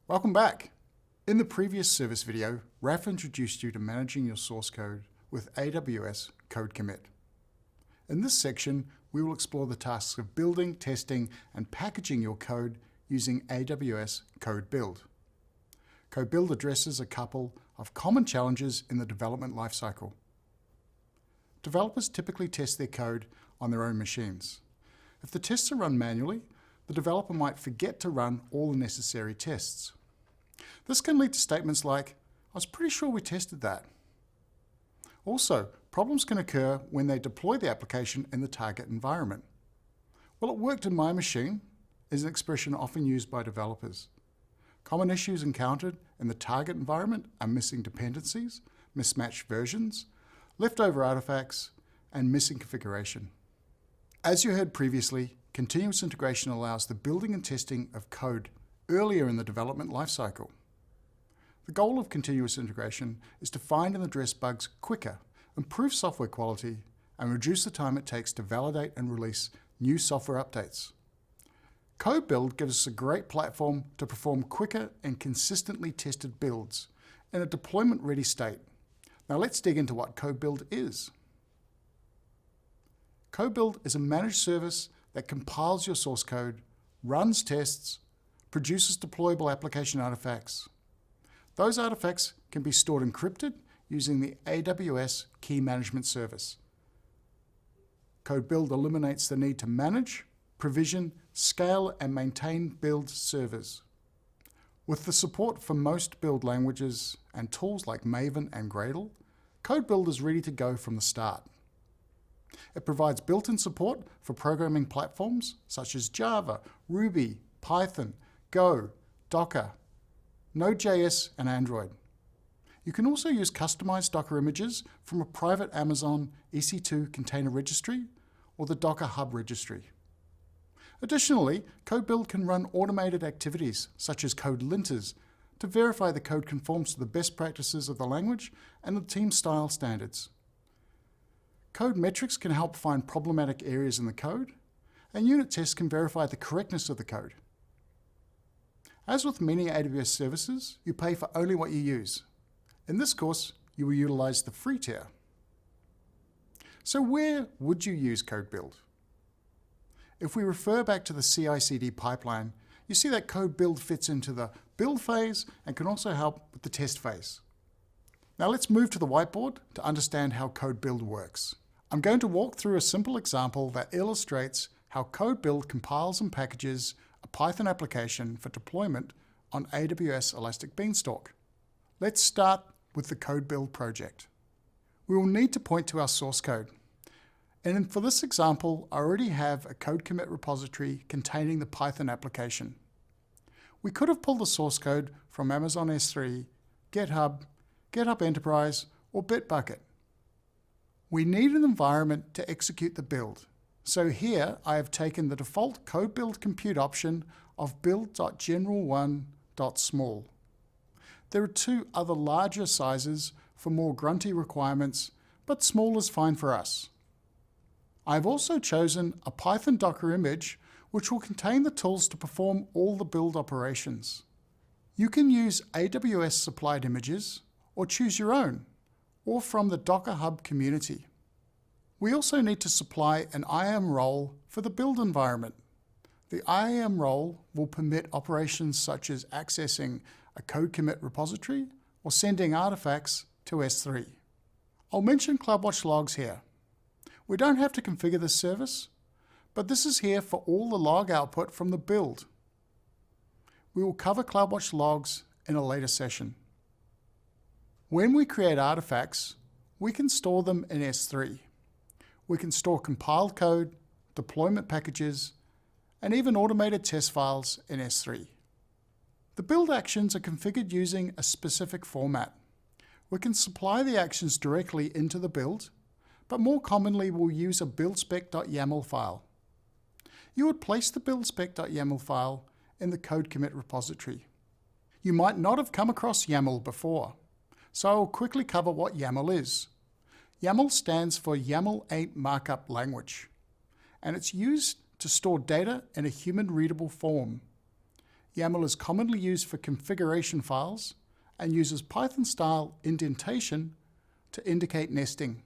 Welcome back. In the previous service video, Raf introduced you to managing your source code with AWS Code Commit. In this section, we will explore the tasks of building, testing, and packaging your code using AWS Code Build. Code Build addresses a couple of common challenges in the development lifecycle. Developers typically test their code on their own machines. If the tests are run manually, the developer might forget to run all the necessary tests. This can lead to statements like, "I was pretty sure we tested that." Also, problems can occur when they deploy the application in the target environment. "Well, it worked in my machine" is an expression often used by developers. Common issues encountered in the target environment are missing dependencies, mismatched versions, leftover artifacts, and missing configuration. As you heard previously, continuous integration allows the building and testing of code earlier in the development lifecycle. The goal of continuous integration is to find and address bugs quicker, improve software quality, and reduce the time it takes to validate and release new software updates. Code Build gives us a great platform to perform quicker and consistently tested builds in a deployment-ready state. Now let's dig into what Code Build is. Code Build is a managed service that compiles your source code, runs tests, produces deployable application artifacts. Those artifacts can be stored encrypted using the AWS Key Management Service. Code Build eliminates the need to manage, provision, scale, and maintain build servers. With the support for most build languages and tools like Maven and Gradle, Code Build is ready to go from the start. It provides built-in support for programming platforms such as Java, Ruby, Python, Go, Docker, Node.js, and Android. You can also use customized Docker images from a private Amazon EC2 container registry or the Docker Hub registry. Additionally, Code Build can run automated activities such as code linters to verify the code conforms to the best practices of the language and the team style standards. Code metrics can help find problematic areas in the code, and unit tests can verify the correctness of the code. As with many AWS services, you pay for only what you use. In this course, you will utilize the free tier. So where would you use Code Build? If we refer back to the CI/CD pipeline, you see that Code Build fits into the build phase and can also help with the test phase. Now let's move to the whiteboard to understand how Code Build works. I'm going to walk through a simple example that illustrates how Code Build compiles and packages a Python application for deployment on AWS Elastic Beanstalk. Let's start with the Code Build project. We will need to point to our source code. And for this example, I already have a code commit repository containing the Python application. We could have pulled the source code from Amazon S3, GitHub, GitHub Enterprise, or Bitbucket. We need an environment to execute the build. So here I have taken the default Code Build compute option of build.general1.small. There are two other larger sizes for more grunty requirements, but small is fine for us. I've also chosen a Python Docker image which will contain the tools to perform all the build operations. You can use AWS supplied images or choose your own, or from the Docker Hub community. We also need to supply an IAM role for the build environment. The IAM role will permit operations such as accessing a code commit repository or sending artifacts to S3. I'll mention CloudWatch logs here. We don't have to configure this service, but this is here for all the log output from the build. We will cover CloudWatch logs in a later session. When we create artifacts, we can store them in S3. We can store compiled code, deployment packages, and even automated test files in S3. The build actions are configured using a specific format. We can supply the actions directly into the build, but more commonly we'll use a buildspec.yaml file. You would place the buildspec.yaml file in the code commit repository. You might not have come across YAML before, so I'll quickly cover what YAML is. YAML stands for YAML Ain't Markup Language, and it's used to store data in a human-readable form. YAML is commonly used for configuration files and uses Python-style indentation to indicate nesting.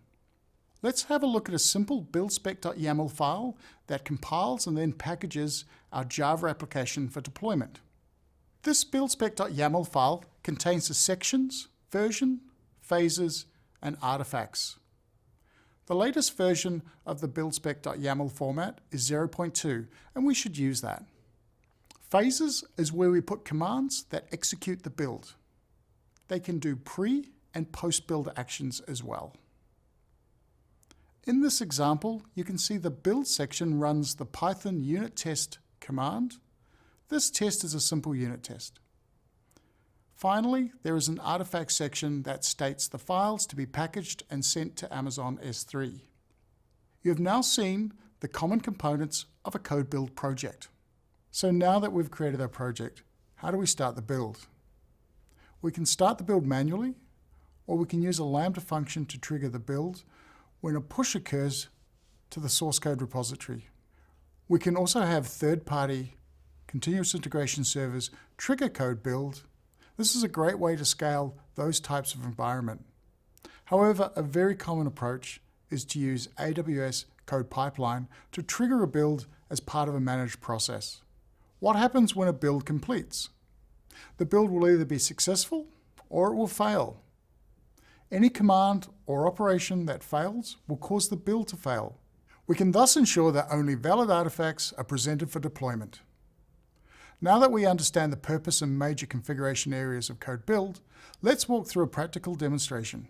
Let's have a look at a simple buildspec.yaml file that compiles and then packages our Java application for deployment. This buildspec.yaml file contains the sections, version, phases, and artifacts. The latest version of the buildspec.yaml format is 0.2, and we should use that. Phases is where we put commands that execute the build. They can do pre- and post-build actions as well. In this example, you can see the build section runs the Python unit test command. This test is a simple unit test. Finally, there is an artifact section that states the files to be packaged and sent to Amazon S3. You have now seen the common components of a code build project. So now that we've created our project, how do we start the build? We can start the build manually, or we can use a Lambda function to trigger the build when a push occurs to the source code repository. We can also have third-party continuous integration servers trigger code build. This is a great way to scale those types of environment. However, a very common approach is to use AWS Code Pipeline to trigger a build as part of a managed process. What happens when a build completes? The build will either be successful or it will fail. Any command or operation that fails will cause the build to fail. We can thus ensure that only valid artifacts are presented for deployment. Now that we understand the purpose and major configuration areas of code build, let's walk through a practical demonstration.